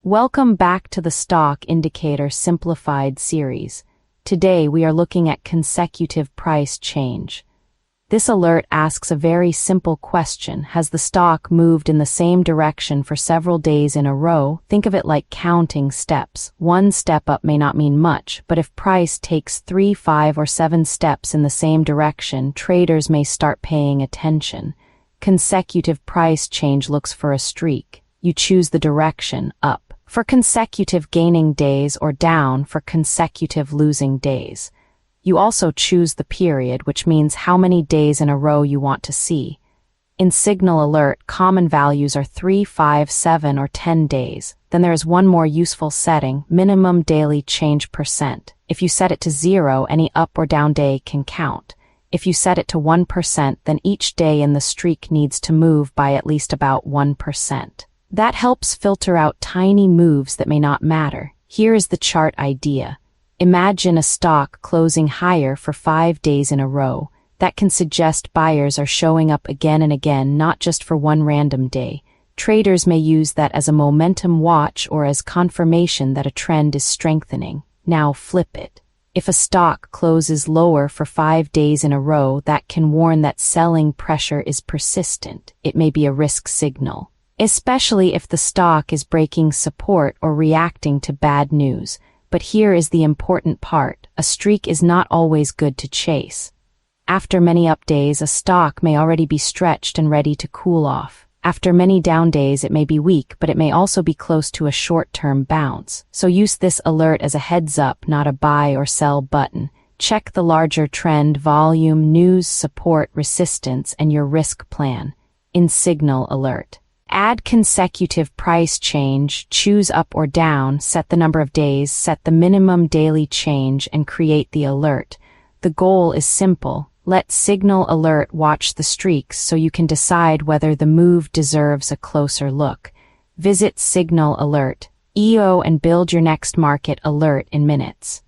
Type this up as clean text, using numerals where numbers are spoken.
Welcome back to the Stock Indicator Simplified Series. Today we are looking at consecutive price change. This alert asks a very simple question. Has the stock moved in the same direction for several days in a row? Think of it like counting steps. One step up may not mean much, but if price takes 3, 5, or 7 steps in the same direction, traders may start paying attention. Consecutive price change looks for a streak. You choose the direction, up, for consecutive gaining days or down for consecutive losing days. You also choose the period, which means how many days in a row you want to see. In Signal Alert, common values are 3, 5, 7, or 10 days. Then there is one more useful setting, minimum daily change %. If you set it to 0, any up or down day can count. If you set it to 1%, then each day in the streak needs to move by at least about 1%. That helps filter out tiny moves that may not matter. Here is the chart idea. Imagine a stock closing higher for 5 days in a row. That can suggest buyers are showing up again and again, not just for one random day. Traders may use that as a momentum watch or as confirmation that a trend is strengthening. Now flip it. If a stock closes lower for 5 days in a row, that can warn that selling pressure is persistent. It may be a risk signal, especially if the stock is breaking support or reacting to bad news. But here is the important part. A streak is not always good to chase. After many up days, a stock may already be stretched and ready to cool off. After many down days, it may be weak, but it may also be close to a short-term bounce. So use this alert as a heads-up, not a buy or sell button. Check the larger trend, volume, news, support, resistance, and your risk plan. In Signal Alert, add consecutive price change, choose up or down, set the number of days, set the minimum daily change, and create the alert. The goal is simple. Let Signal Alert watch the streaks so you can decide whether the move deserves a closer look. Visit Signal Alert, EO, and build your next market alert in minutes.